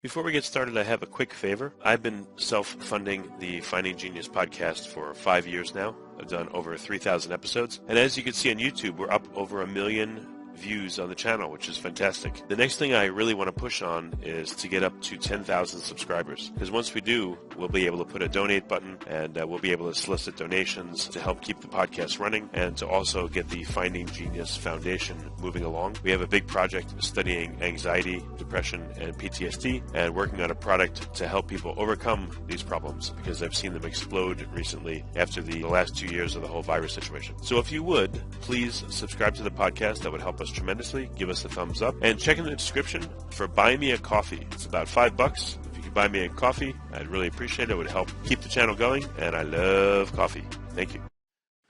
Before we get started, I have a quick favor. I've been self-funding the Finding Genius podcast for 5 years now. I've done over 3,000 episodes. And as you can see on YouTube, we're up over 1 million views on the channel, which is fantastic. The next thing I really want to push on is to get up to 10,000 subscribers. Because once we do, we'll be able to put a donate button and we'll be able to solicit donations to help keep the podcast running and to also get the Finding Genius Foundation moving along. We have a big project studying anxiety, depression, and PTSD and working on a product to help people overcome these problems because I've seen them explode recently after the last 2 years of the whole virus situation. So if you would, please subscribe to the podcast. That would help us tremendously. Give us a thumbs up and check in the description for Buy Me a Coffee. It's about $5. If you could buy me a coffee, I'd really appreciate it. It would help keep the channel going, and I love coffee. Thank you.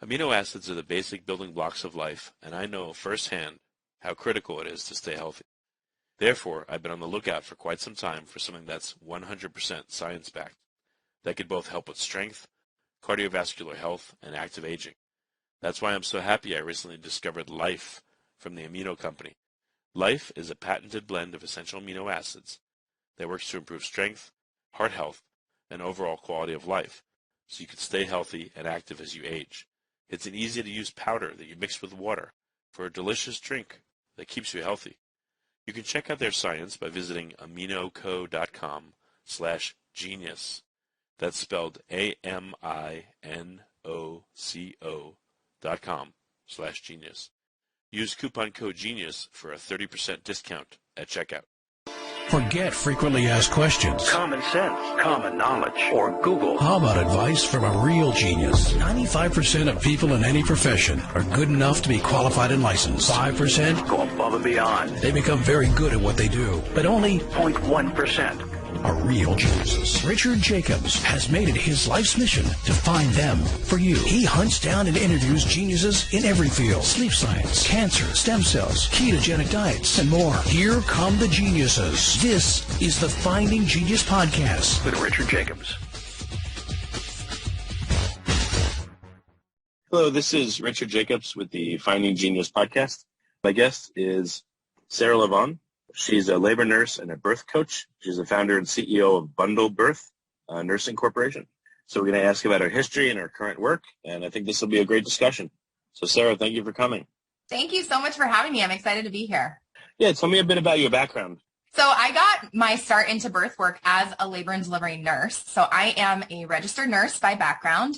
Amino acids are the basic building blocks of life, and I know firsthand how critical it is to stay healthy. Therefore, I've been on the lookout for quite some time for something that's 100% science-backed, that could both help with strength, cardiovascular health, and active aging. That's why I'm so happy I recently discovered Life from the Amino Company. Life is a patented blend of essential amino acids that works to improve strength, heart health, and overall quality of life, so you can stay healthy and active as you age. It's an easy-to-use powder that you mix with water for a delicious drink that keeps you healthy. You can check out their science by visiting aminoco.com/genius. That's spelled AMINOCO.com/genius. Use coupon code GENIUS for a 30% discount at checkout. Forget frequently asked questions. Common sense, common knowledge, or Google. How about advice from a real genius? 95% of people in any profession are good enough to be qualified and licensed. 5% go above and beyond. They become very good at what they do, but only 0.1% are real geniuses. Richard Jacobs has made it his life's mission to find them for you. He hunts down and interviews geniuses in every field: sleep science, cancer, stem cells, ketogenic diets, and more. Here come the geniuses. This is the Finding Genius Podcast with Richard Jacobs. Hello, this is Richard Jacobs with the Finding Genius Podcast. My guest is Sarah Lavonne. She's a labor nurse and a birth coach. She's the founder and CEO of Childbirth Nursing Corporation. So we're going to ask about her history and her current work, and I think this will be a great discussion. So Sarah, thank you for coming. Thank you so much for having me. I'm excited to be here. Yeah, tell me a bit about your background. So I got my start into birth work as a labor and delivery nurse. So I am a registered nurse by background.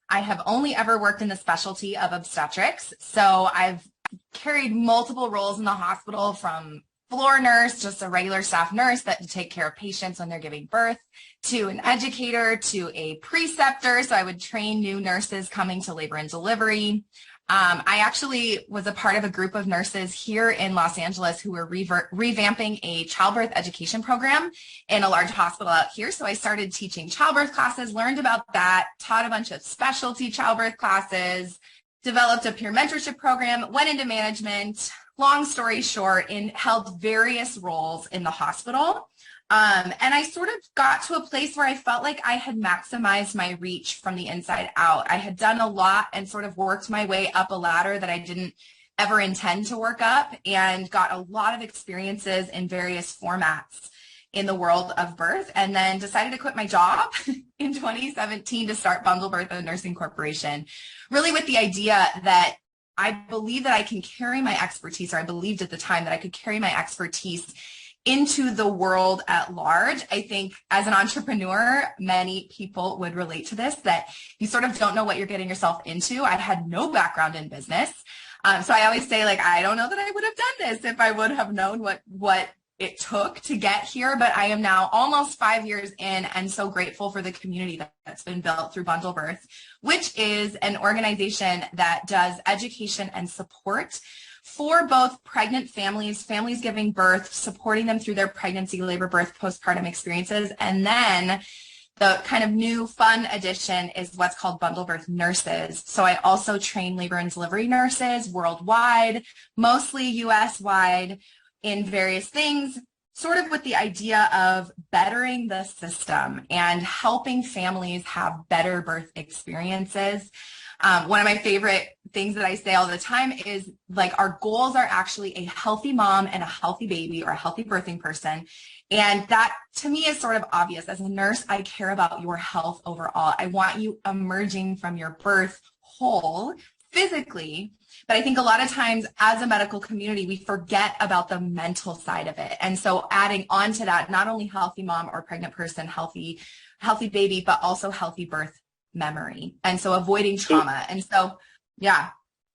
I have only ever worked in the specialty of obstetrics. So I've carried multiple roles in the hospital, from floor nurse, just a regular staff nurse that to take care of patients when they're giving birth, to an educator, to a preceptor. So I would train new nurses coming to labor and delivery. I actually was a part of a group of nurses here in Los Angeles who were revamping a childbirth education program in a large hospital out here. So I started teaching childbirth classes, learned about that, taught a bunch of specialty childbirth classes, developed a peer mentorship program, went into management. Long story short, held various roles in the hospital. And I sort of got to a place where I felt like I had maximized my reach from the inside out. I had done a lot and sort of worked my way up a ladder that I didn't ever intend to work up, and got a lot of experiences in various formats in the world of birth, and then decided to quit my job in 2017 to start Childbirth Nursing Corporation, really with the idea that I believe that I can carry my expertise, or I believed at the time that I could carry my expertise into the world at large. I think as an entrepreneur, many people would relate to this, that you sort of don't know what you're getting yourself into. I had no background in business. So I always say, like, I don't know that I would have done this if I would have known what it took to get here, but I am now almost 5 years in, and so grateful for the community that's been built through Childbirth, which is an organization that does education and support for both pregnant families giving birth, supporting them through their pregnancy, labor, birth, postpartum experiences. And then the kind of new fun addition is what's called Childbirth Nurses. So I also train labor and delivery nurses worldwide, mostly US-wide, in various things, sort of with the idea of bettering the system and helping families have better birth experiences. One of my favorite things that I say all the time is like our goals are actually a healthy mom and a healthy baby or a healthy birthing person. And that to me is sort of obvious. As a nurse, I care about your health overall. I want you emerging from your birth whole physically. But I think a lot of times as a medical community, we forget about the mental side of it. And so adding on to that, not only healthy mom or pregnant person, healthy baby, but also healthy birth memory. And so avoiding trauma. And so, yeah.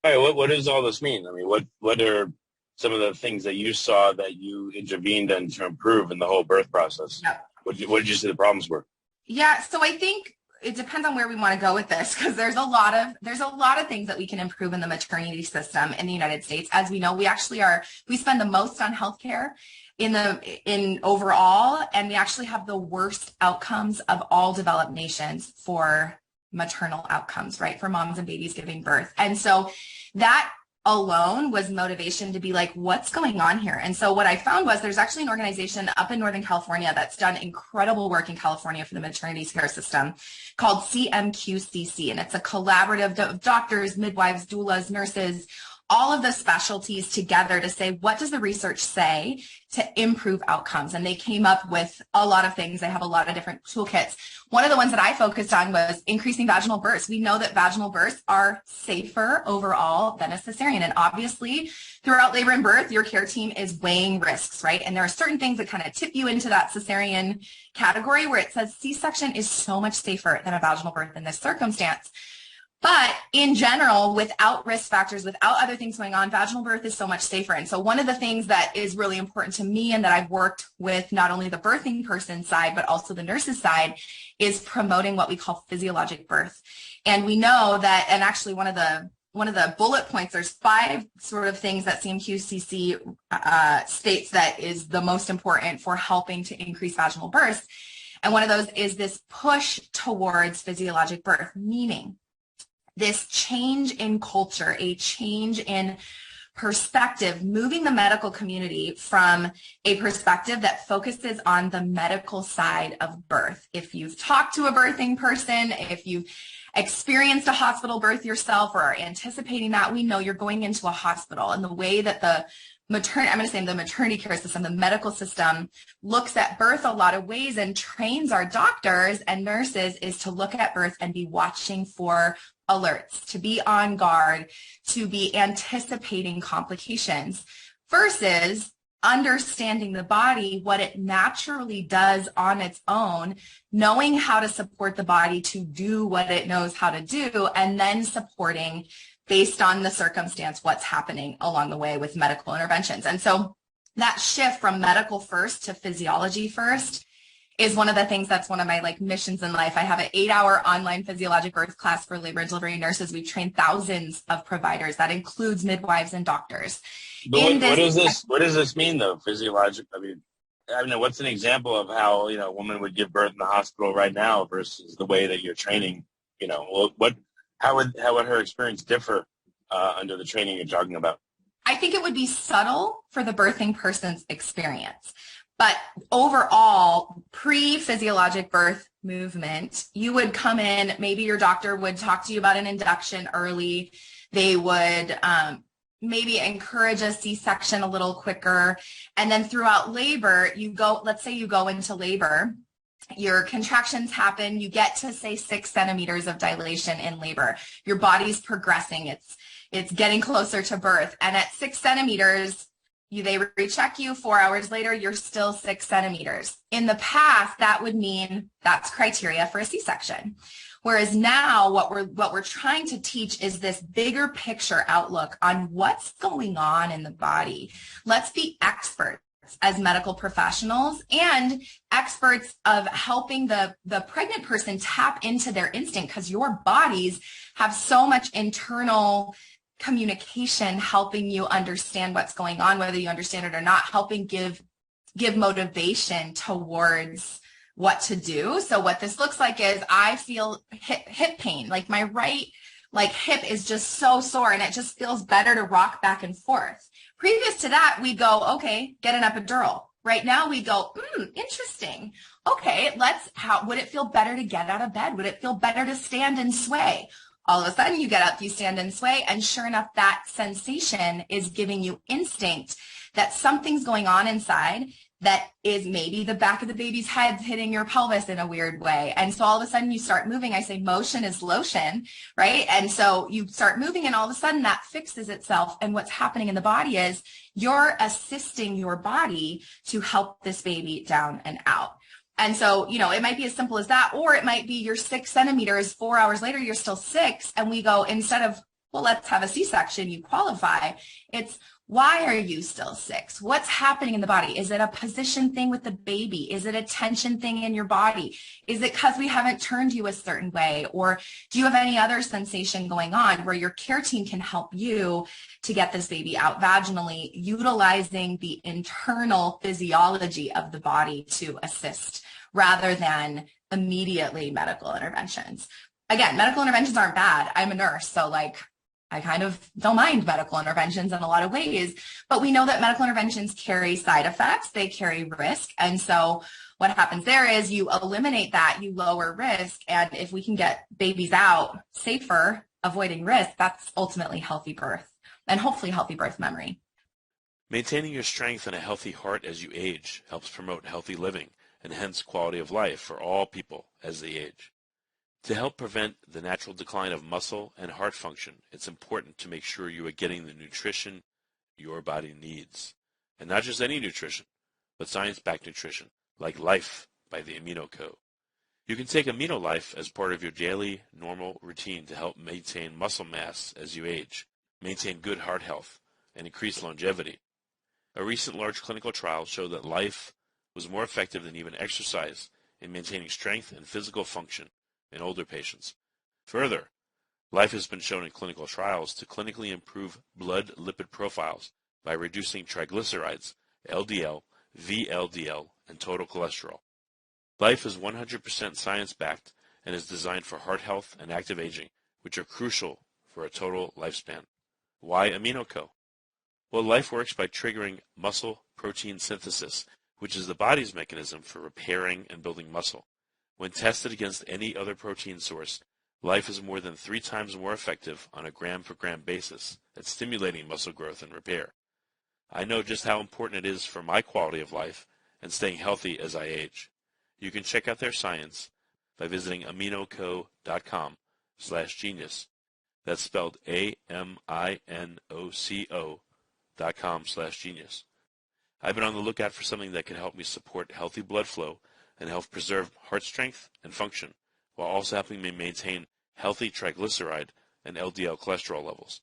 All right. What does all this mean? I mean, what are some of the things that you saw that you intervened in to improve in the whole birth process? Yeah. What did you see the problems were? Yeah. So I think it depends on where we want to go with this, because there's a lot of things that we can improve in the maternity system in the United States. As we know, we spend the most on healthcare in overall, and we actually have the worst outcomes of all developed nations for maternal outcomes, right? For moms and babies giving birth. And so that alone was motivation to be like, what's going on here? And so what I found was there's actually an organization up in Northern California that's done incredible work in California for the maternity care system called CMQCC. And it's a collaborative of doctors, midwives, doulas, nurses, all of the specialties together to say, what does the research say to improve outcomes? And they came up with a lot of things. They have a lot of different toolkits. One of the ones that I focused on was increasing vaginal births. We know that vaginal births are safer overall than a cesarean. And obviously, throughout labor and birth, your care team is weighing risks, right? And there are certain things that kind of tip you into that cesarean category where it says C-section is so much safer than a vaginal birth in this circumstance. But in general, without risk factors, without other things going on, vaginal birth is so much safer. And so one of the things that is really important to me and that I've worked with not only the birthing person side, but also the nurse's side is promoting what we call physiologic birth. And we know that, and actually one of the bullet points, there's 5 sort of things that CMQCC states that is the most important for helping to increase vaginal births. And one of those is this push towards physiologic birth, meaning this change in culture, a change in perspective, moving the medical community from a perspective that focuses on the medical side of birth. If you've talked to a birthing person, if you've experienced a hospital birth yourself or are anticipating that, we know you're going into a hospital, and the way that the maternity care system, the medical system looks at birth a lot of ways and trains our doctors and nurses is to look at birth and be watching for alerts, to be on guard, to be anticipating complications versus understanding the body, what it naturally does on its own, knowing how to support the body to do what it knows how to do, and then supporting based on the circumstance, what's happening along the way with medical interventions. And so that shift from medical first to physiology first is one of the things that's one of my missions in life. I have an 8-hour online physiologic birth class for labor and delivery nurses. We've trained thousands of providers. That includes midwives and doctors. But what does this mean though? Physiologic. I mean, what's an example of how, a woman would give birth in the hospital right now versus the way that you're training? How would her experience differ under the training you're talking about? I think it would be subtle for the birthing person's experience. But overall, pre-physiologic birth movement, you would come in, maybe your doctor would talk to you about an induction early. They would maybe encourage a C-section a little quicker. And then throughout labor, let's say you go into labor, your contractions happen, you get to say 6 centimeters of dilation in labor. Your body's progressing. It's getting closer to birth. And at 6 centimeters, they recheck you 4 hours later, you're still 6 centimeters. In the past, that would mean that's criteria for a C-section. Whereas now what we're trying to teach is this bigger picture outlook on what's going on in the body. Let's be experts as medical professionals and experts of helping the pregnant person tap into their instinct, because your bodies have so much internal communication helping you understand what's going on, whether you understand it or not, helping give motivation towards what to do. So what this looks like is I feel hip pain, like my right hip is just so sore and it just feels better to rock back and forth. Previous to that, we go, okay, get an epidural. Right now we go, interesting. Okay, would it feel better to get out of bed? Would it feel better to stand and sway? all of a sudden you get up, you stand and sway, and sure enough, that sensation is giving you instinct that something's going on inside that is maybe the back of the baby's head hitting your pelvis in a weird way. And so all of a sudden you start moving. I say motion is lotion, right? And so you start moving and all of a sudden that fixes itself. And what's happening in the body is you're assisting your body to help this baby down and out. And so, it might be as simple as that, or it might be you're 6 centimeters, 4 hours later, you're still 6. And we go, instead of, well, let's have a C-section, you qualify. It's, why are you still 6? What's happening in the body? Is it a position thing with the baby? Is it a tension thing in your body? Is it because we haven't turned you a certain way? Or do you have any other sensation going on where your care team can help you to get this baby out vaginally, utilizing the internal physiology of the body to assist rather than immediately medical interventions? Again, medical interventions aren't bad. I'm a nurse, so I kind of don't mind medical interventions in a lot of ways, but we know that medical interventions carry side effects, they carry risk. And so what happens there is you eliminate that, you lower risk. And if we can get babies out safer, avoiding risk, that's ultimately healthy birth and hopefully healthy birth memory. Maintaining your strength and a healthy heart as you age helps promote healthy living and hence quality of life for all people as they age. To help prevent the natural decline of muscle and heart function, it's important to make sure you are getting the nutrition your body needs. And not just any nutrition, but science-backed nutrition, like Life by the Amino Co. You can take Amino Life as part of your daily normal routine to help maintain muscle mass as you age, maintain good heart health, and increase longevity. A recent large clinical trial showed that Life was more effective than even exercise in maintaining strength and physical function in older patients. Further, Life has been shown in clinical trials to clinically improve blood lipid profiles by reducing triglycerides, LDL, VLDL, and total cholesterol. Life is 100% science-backed and is designed for heart health and active aging, which are crucial for a total lifespan. Why Amino Co? Well, Life works by triggering muscle protein synthesis, which is the body's mechanism for repairing and building muscle. When tested against any other protein source, Life is more than 3 times more effective on a gram-for-gram basis at stimulating muscle growth and repair. I know just how important it is for my quality of life and staying healthy as I age. You can check out their science by visiting aminoco.com/genius. That's spelled AMINOCO.com/genius. I've been on the lookout for something that can help me support healthy blood flow and help preserve heart strength and function, while also helping me maintain healthy triglyceride and LDL cholesterol levels.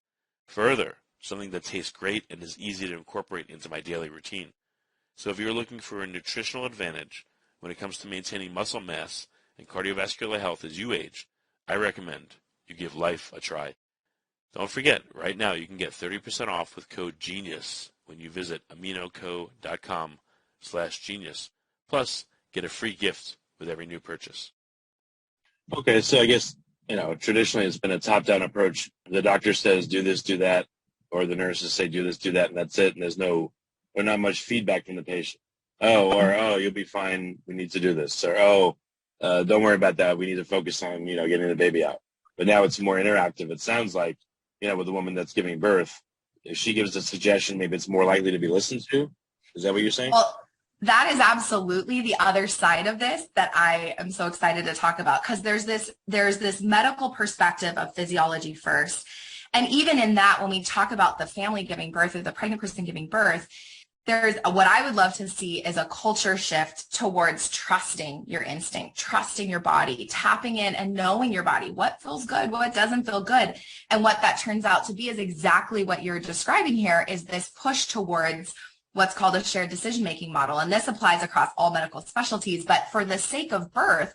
Further, something that tastes great and is easy to incorporate into my daily routine. So if you're looking for a nutritional advantage when it comes to maintaining muscle mass and cardiovascular health as you age, I recommend you give Life a try. Don't forget, right now you can get 30% off with code GENIUS when you visit aminoco.com/genius. Plus, get a free gift with every new purchase. Okay, so I guess, traditionally it's been a top-down approach. The doctor says, do this, do that, or the nurses say, do this, do that, and that's it, and there's not much feedback from the patient. Oh, you'll be fine, we need to do this. Or, don't worry about that, we need to focus on, getting the baby out. But now it's more interactive. It sounds like, with the woman that's giving birth, if she gives a suggestion, maybe it's more likely to be listened to. Is that what you're saying? Well, that is absolutely the other side of this that I am so excited to talk about, because there's this medical perspective of physiology first. And even in that, when we talk about the family giving birth or the pregnant person giving birth, there's what I would love to see is a culture shift towards trusting your instinct, trusting your body, tapping in and knowing your body, what feels good, what doesn't feel good. And what that turns out to be is exactly what you're describing here, is this push towards what's called a shared decision-making model. And this applies across all medical specialties. But for the sake of birth,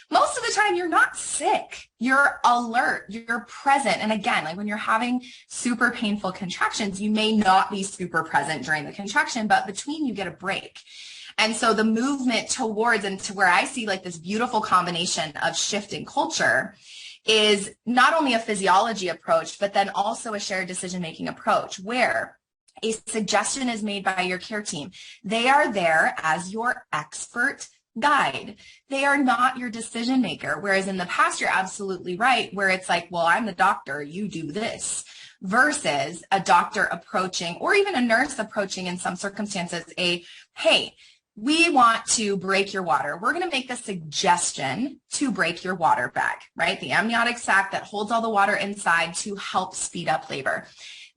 most of the time you're not sick. You're alert. You're present. And again, like when you're having super painful contractions, you may not be super present during the contraction, but between you get a break. And so the movement towards, and to where I see like this beautiful combination of shift in culture, is not only a physiology approach, but then also a shared decision-making approach where a suggestion is made by your care team. They are there as your expert guide. They are not your decision maker. Whereas in the past, you're absolutely right, where it's like, well, I'm the doctor, you do this, versus a doctor approaching, or even a nurse approaching in some circumstances, hey, we want to break your water. We're going to make the suggestion to break your water bag, right? The amniotic sac that holds all the water inside to help speed up labor.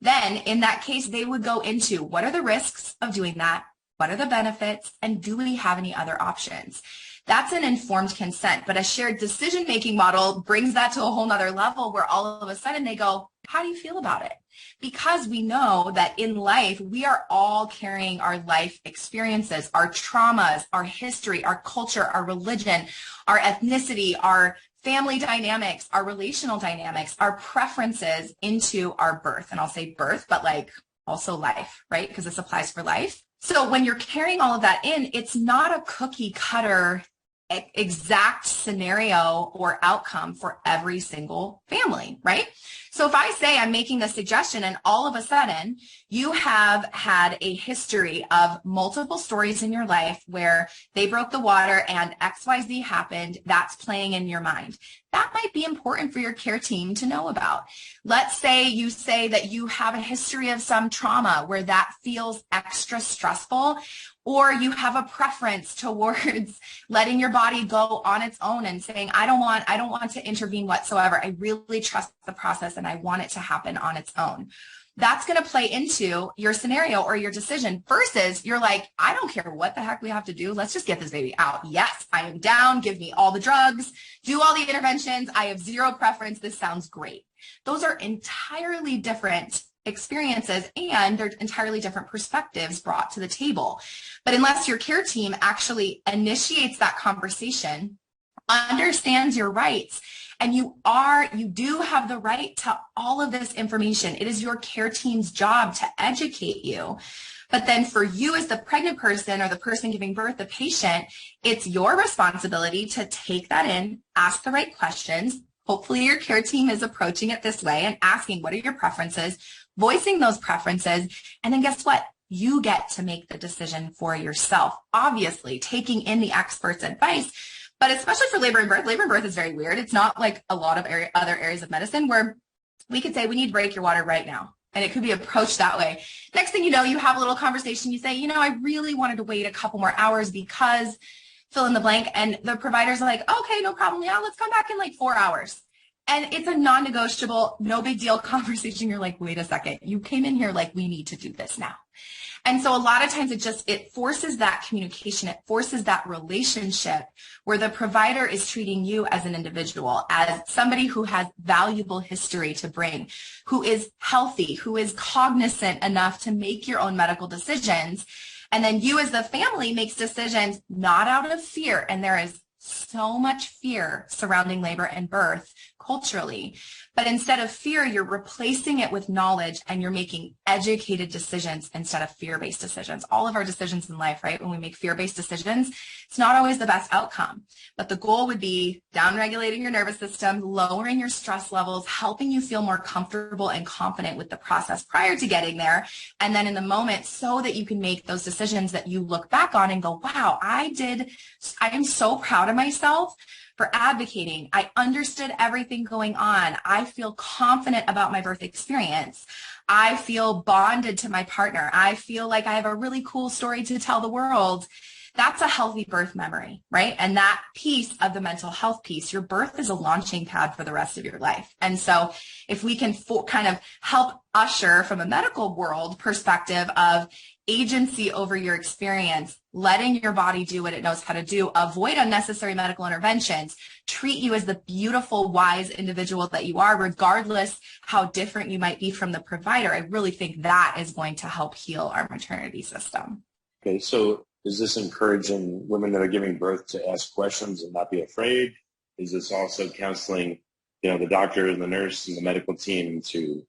Then in that case, they would go into what are the risks of doing that? What are the benefits? And do we have any other options? That's an informed consent, but a shared decision-making model brings that to a whole nother level where all of a sudden they go, how do you feel about it? Because we know that in life, we are all carrying our life experiences, our traumas, our history, our culture, our religion, our ethnicity, our family dynamics, our relational dynamics, our preferences into our birth. And I'll say birth, but like also life, right? Because this applies for life. So when you're carrying all of that in, it's not a cookie cutter exact scenario or outcome for every single family, right? So if I say I'm making the suggestion and all of a sudden you have had a history of multiple stories in your life where they broke the water and XYZ happened, that's playing in your mind. That might be important for your care team to know about. Let's say you say that you have a history of some trauma where that feels extra stressful, or you have a preference towards letting your body go on its own and saying, I don't want to intervene whatsoever. I really trust the process and I want it to happen on its own. That's going to play into your scenario or your decision versus you're like, I don't care what the heck we have to do. Let's just get this baby out. Yes, I am down. Give me all the drugs, do all the interventions. I have zero preference. This sounds great. Those are entirely different experiences and they're entirely different perspectives brought to the table. But unless your care team actually initiates that conversation, understands your rights, and you do have the right to all of this information. It is your care team's job to educate you. But then for you as the pregnant person or the person giving birth, the patient, it's your responsibility to take that in, ask the right questions. Hopefully your care team is approaching it this way and asking, what are your preferences, voicing those preferences, and then guess what? You get to make the decision for yourself, obviously taking in the expert's advice. But especially for labor and birth is very weird. It's not like a lot of other areas of medicine where we could say we need to break your water right now. And it could be approached that way. Next thing you know, you have a little conversation. You say, I really wanted to wait a couple more hours because fill in the blank. And the providers are like, okay, no problem. Yeah, let's come back in like 4 hours. And it's a non-negotiable, no big deal conversation. You're like, wait a second. You came in here like we need to do this now. And so a lot of times it forces that communication. It forces that relationship where the provider is treating you as an individual, as somebody who has valuable history to bring, who is healthy, who is cognizant enough to make your own medical decisions. And then you as the family makes decisions not out of fear. And there is so much fear surrounding labor and birth culturally. But instead of fear, you're replacing it with knowledge and you're making educated decisions instead of fear-based decisions. All of our decisions in life, right? When we make fear-based decisions, it's not always the best outcome. But the goal would be downregulating your nervous system, lowering your stress levels, helping you feel more comfortable and confident with the process prior to getting there. And then in the moment, so that you can make those decisions that you look back on and go, wow, I am so proud of myself for advocating. I understood everything going on. I feel confident about my birth experience. I feel bonded to my partner. I feel like I have a really cool story to tell the world. That's a healthy birth memory, right? And that piece of the mental health piece, your birth is a launching pad for the rest of your life. And so if we can kind of help usher from a medical world perspective of agency over your experience, letting your body do what it knows how to do, avoid unnecessary medical interventions, treat you as the beautiful, wise individual that you are, regardless how different you might be from the provider, I really think that is going to help heal our maternity system. Okay, so is this encouraging women that are giving birth to ask questions and not be afraid? Is this also counseling, the doctor and the nurse and the medical team to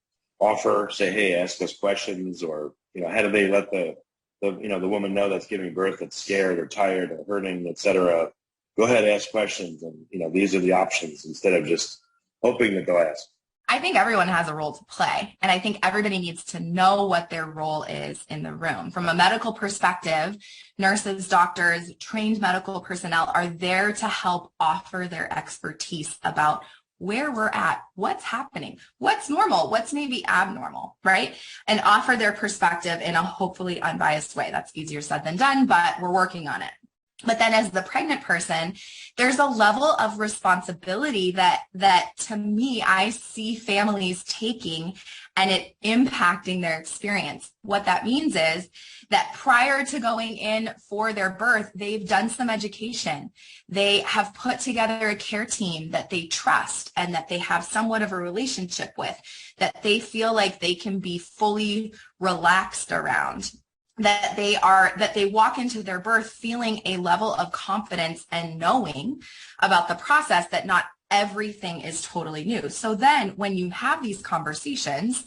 say, hey, ask us questions, or, how do they let the woman know that's giving birth that's scared or tired or hurting, et cetera? Go ahead, ask questions, and, these are the options, instead of just hoping that they'll ask. I think everyone has a role to play, and I think everybody needs to know what their role is in the room. From a medical perspective, nurses, doctors, trained medical personnel are there to help offer their expertise about where we're at, what's happening, what's normal, what's maybe abnormal, right? And offer their perspective in a hopefully unbiased way. That's easier said than done, but we're working on it. But then as the pregnant person, there's a level of responsibility that to me, I see families taking and it impacting their experience. What that means is that prior to going in for their birth, they've done some education. They have put together a care team that they trust and that they have somewhat of a relationship with, that they feel like they can be fully relaxed around. That they walk into their birth feeling a level of confidence and knowing about the process that not everything is totally new. So then when you have these conversations,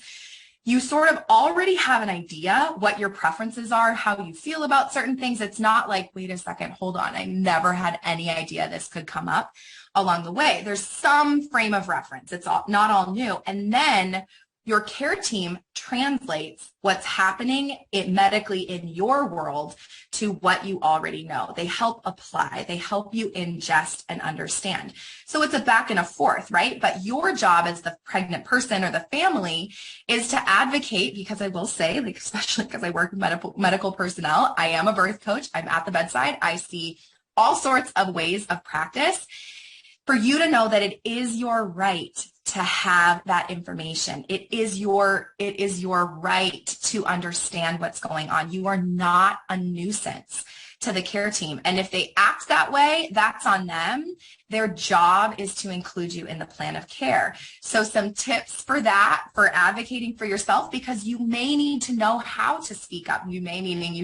you sort of already have an idea what your preferences are, how you feel about certain things. It's not like, wait a second, hold on, I never had any idea this could come up along the way. There's some frame of reference. It's not all new. And then your care team translates what's happening medically in your world to what you already know. They help apply, they help you ingest and understand. So it's a back and a forth, right? But your job as the pregnant person or the family is to advocate, because I will say, like, especially because I work with medical personnel, I am a birth coach, I'm at the bedside, I see all sorts of ways of practice. For you to know that it is your right to have that information. It is your right to understand what's going on. You are not a nuisance to the care team. And if they act that way, that's on them. Their job is to include you in the plan of care. So some tips for that, for advocating for yourself, because you may need to know how to speak up. You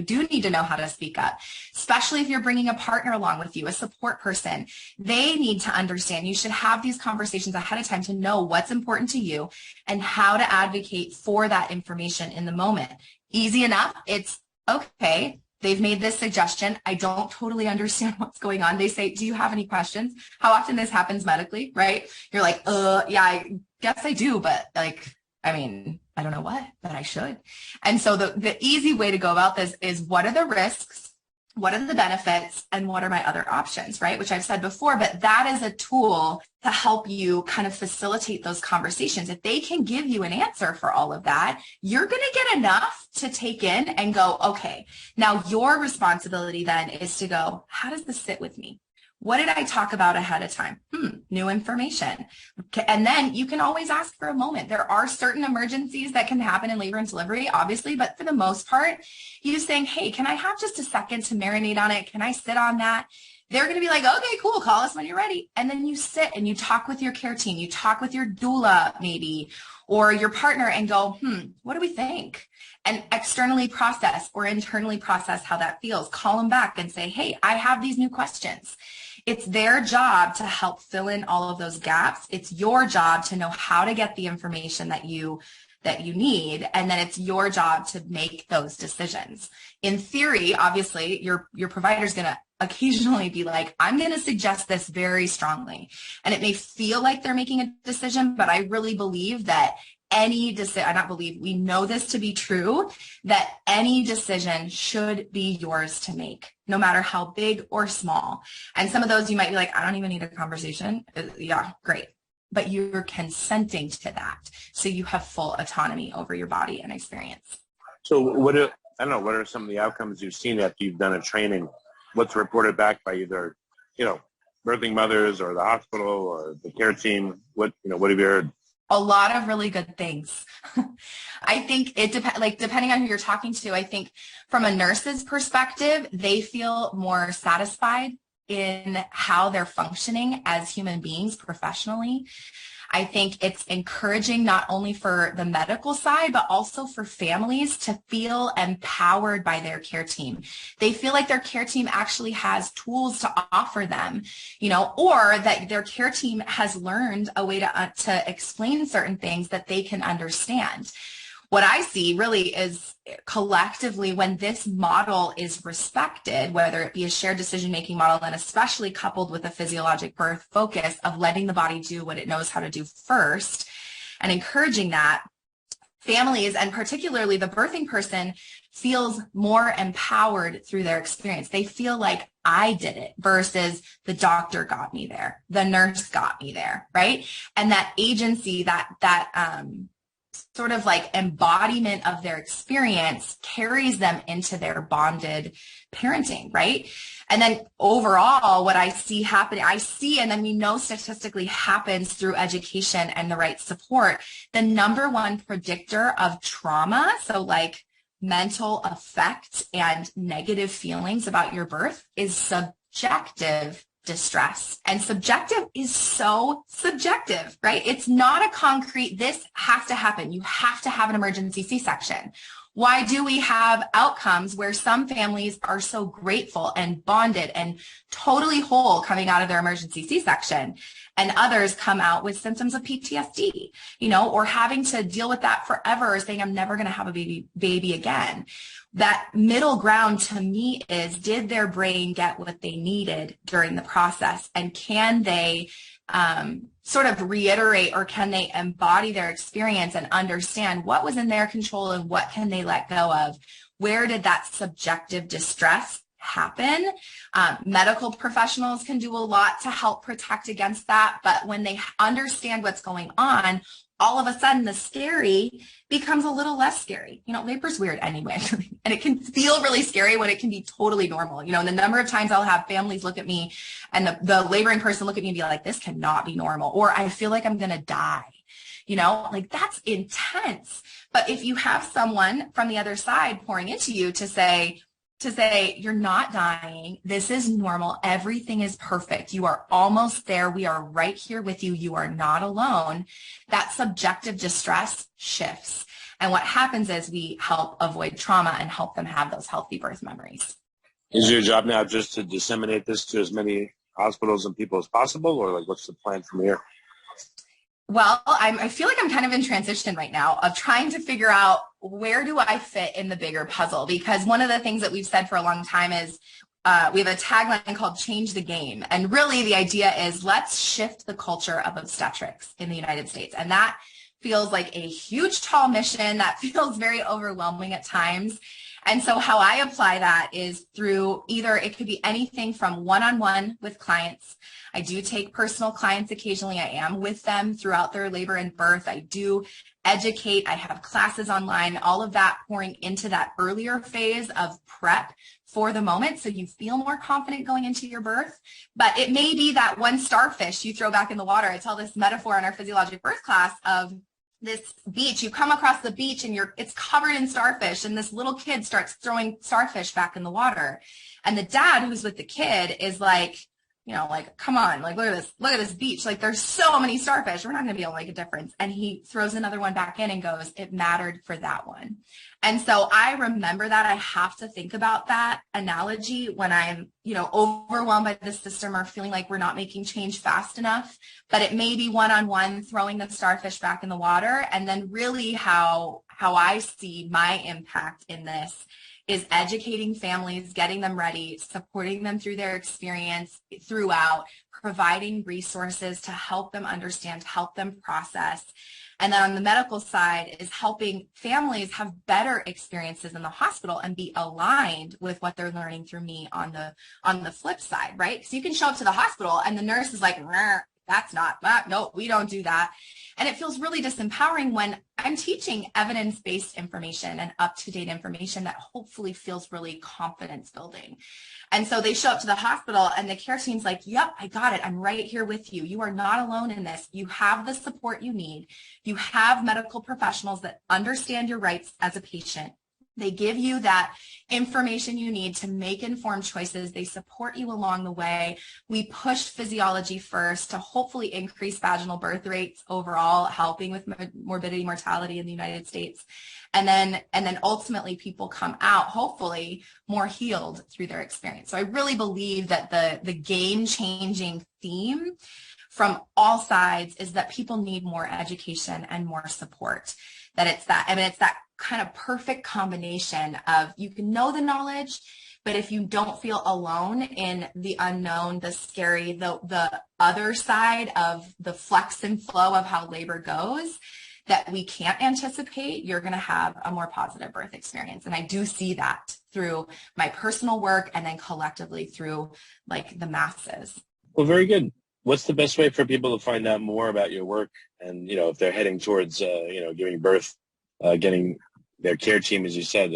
do need to know how to speak up, especially if you're bringing a partner along with you, a support person. They need to understand. You should have these conversations ahead of time to know what's important to you and how to advocate for that information in the moment. Easy enough. It's okay. They've made this suggestion. I don't totally understand what's going on. They say, do you have any questions? How often this happens medically, right? You're like, yeah, I guess I do, but like, I mean, I don't know what, but I should. And so the easy way to go about this is, what are the risks? What are the benefits? And what are my other options, right? Which I've said before, but that is a tool to help you kind of facilitate those conversations. If they can give you an answer for all of that, you're going to get enough to take in and go, okay, now your responsibility then is to go, how does this sit with me? What did I talk about ahead of time? New information. And then you can always ask for a moment. There are certain emergencies that can happen in labor and delivery, obviously, but for the most part, you saying, hey, can I have just a second to marinate on it? Can I sit on that? They're going to be like, okay, cool, call us when you're ready. And then you sit and you talk with your care team, you talk with your doula maybe, or your partner and go, what do we think? And externally process or internally process how that feels. Call them back and say, hey, I have these new questions. It's their job to help fill in all of those gaps. It's your job to know how to get the information that you need, and then it's your job to make those decisions. In theory, obviously, your provider's going to occasionally be like, I'm going to suggest this very strongly. And it may feel like they're making a decision, but I really believe that we know this to be true, that any decision should be yours to make, no matter how big or small. And some of those you might be like, I don't even need a conversation. Yeah, great. But you're consenting to that. So you have full autonomy over your body and experience. So what are some of the outcomes you've seen after you've done a training? What's reported back by either, birthing mothers or the hospital or the care team? What have you heard? A lot of really good things. I think it depends, depending on who you're talking to. I think from a nurse's perspective, they feel more satisfied in how they're functioning as human beings professionally. I think it's encouraging not only for the medical side, but also for families to feel empowered by their care team. They feel like their care team actually has tools to offer them, or that their care team has learned a way to explain certain things that they can understand. What I see really is collectively when this model is respected, whether it be a shared decision-making model and especially coupled with a physiologic birth focus of letting the body do what it knows how to do first, and encouraging that, families, and particularly the birthing person, feels more empowered through their experience. They feel like I did it versus the doctor got me there, the nurse got me there, right? And that agency, that sort of like embodiment of their experience carries them into their bonded parenting, right? And then overall, what I see happening, and then we know statistically happens through education and the right support, the number one predictor of trauma, so like mental effect and negative feelings about your birth, is subjective distress. And subjective is so subjective, right? It's not a concrete, this has to happen. You have to have an emergency C-section. Why do we have outcomes where some families are so grateful and bonded and totally whole coming out of their emergency C-section, and others come out with symptoms of PTSD, or having to deal with that forever, saying, I'm never going to have a baby again? That middle ground to me is, did their brain get what they needed during the process? And can they sort of reiterate, or can they embody their experience and understand what was in their control and what can they let go of? Where did that subjective distress happen? Medical professionals can do a lot to help protect against that, but when they understand what's going on, all of a sudden the scary becomes a little less scary. Labor's weird anyway, and it can feel really scary when it can be totally normal. And the number of times I'll have families look at me and the laboring person look at me and be like, this cannot be normal, or I feel like I'm going to die. Like that's intense. But if you have someone from the other side pouring into you to say, you're not dying. This is normal. Everything is perfect. You are almost there. We are right here with you. You are not alone. That subjective distress shifts. And what happens is we help avoid trauma and help them have those healthy birth memories. Is your job now just to disseminate this to as many hospitals and people as possible, or like what's the plan from here? Well, I feel like I'm kind of in transition right now of trying to figure out, where do I fit in the bigger puzzle? Because one of the things that we've said for a long time is we have a tagline called Change the Game. And really the idea is, let's shift the culture of obstetrics in the United States. And that feels like a huge, tall mission that feels very overwhelming at times. And so how I apply that is through either, it could be anything from one-on-one with clients. I do take personal clients occasionally. I am with them throughout their labor and birth. I do educate. I have classes online, all of that pouring into that earlier phase of prep for the moment, so you feel more confident going into your birth. But it may be that one starfish you throw back in the water. I tell this metaphor in our physiologic birth class of this beach. You come across the beach and it's covered in starfish, and this little kid starts throwing starfish back in the water. And the dad who's with the kid is like, come on, like, look at this beach. Like, there's so many starfish. We're not going to be able to make a difference. And he throws another one back in and goes, it mattered for that one. And so I remember that. I have to think about that analogy when I'm, overwhelmed by the system or feeling like we're not making change fast enough. But it may be one-on-one, throwing the starfish back in the water. And then really how I see my impact in this is educating families, getting them ready, supporting them through their experience throughout, providing resources to help them understand, help them process. And then on the medical side is helping families have better experiences in the hospital and be aligned with what they're learning through me on the flip side, right? So you can show up to the hospital and the nurse is like, no, we don't do that. And it feels really disempowering when I'm teaching evidence-based information and up-to-date information that hopefully feels really confidence building. And so they show up to the hospital and the care team's like, yep, I got it. I'm right here with you. You are not alone in this. You have the support you need. You have medical professionals that understand your rights as a patient. They give you that information you need to make informed choices. They support you along the way. We pushed physiology first to hopefully increase vaginal birth rates overall, helping with morbidity, mortality in the United States. And then ultimately people come out, hopefully, more healed through their experience. So I really believe that the game-changing theme from all sides is that people need more education and more support. It's that kind of perfect combination of, you can know the knowledge, but if you don't feel alone in the unknown, the scary, the other side of the flex and flow of how labor goes, that we can't anticipate, you're going to have a more positive birth experience. And I do see that through my personal work and then collectively through like the masses. Well, very good. What's the best way for people to find out more about your work? And, if they're heading towards, giving birth, getting their care team, as you said,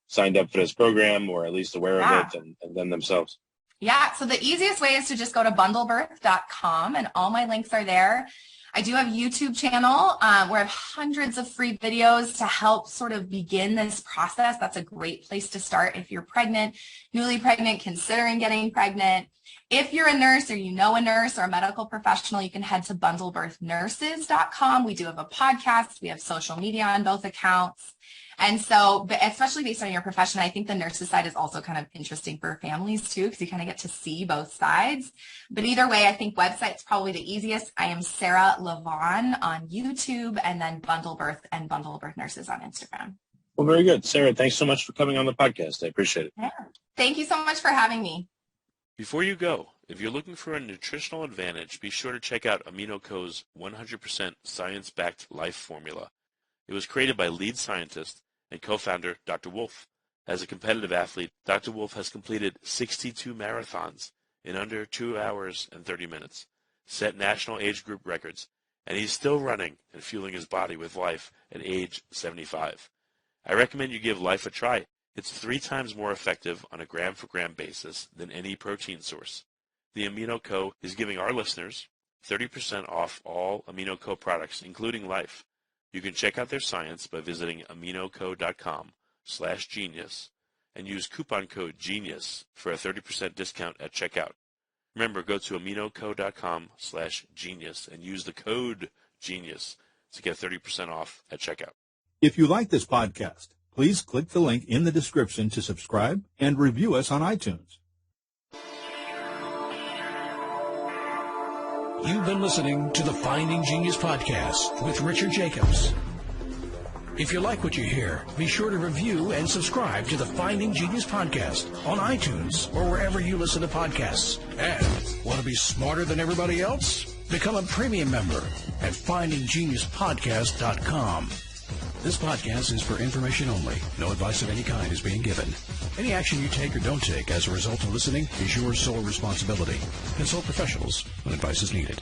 signed up for this program or at least aware of it and then themselves. Yeah. So the easiest way is to just go to bundlebirth.com and all my links are there. I do have a YouTube channel where I have hundreds of free videos to help sort of begin this process. That's a great place to start if you're pregnant, newly pregnant, considering getting pregnant. If you're a nurse or you know a nurse or a medical professional, you can head to bundlebirthnurses.com. We do have a podcast. We have social media on both accounts. And so, but especially based on your profession, I think the nurses side is also kind of interesting for families too, because you kind of get to see both sides. But either way, I think website's probably the easiest. I am Sarah Lavonne on YouTube, and then Bundle Birth and Bundle Birth Nurses on Instagram. Well, very good. Sarah, thanks so much for coming on the podcast. I appreciate it. Yeah. Thank you so much for having me. Before you go, if you're looking for a nutritional advantage, be sure to check out AminoCo's 100% science-backed life formula. It was created by lead scientist and co-founder Dr. Wolf. As a competitive athlete, Dr. Wolf has completed 62 marathons in under 2 hours and 30 minutes, set national age group records, and he's still running and fueling his body with life at age 75. I recommend you give life a try. It's 3 times more effective on a gram-for-gram basis than any protein source. The AminoCo is giving our listeners 30% off all AminoCo products, including Life. You can check out their science by visiting aminoco.com/genius and use coupon code GENIUS for a 30% discount at checkout. Remember, go to aminoco.com/genius and use the code GENIUS to get 30% off at checkout. If you like this podcast, please click the link in the description to subscribe and review us on iTunes. You've been listening to the Finding Genius podcast with Richard Jacobs. If you like what you hear, be sure to review and subscribe to the Finding Genius podcast on iTunes or wherever you listen to podcasts. And want to be smarter than everybody else? Become a premium member at findinggeniuspodcast.com. This podcast is for information only. No advice of any kind is being given. Any action you take or don't take as a result of listening is your sole responsibility. Consult professionals when advice is needed.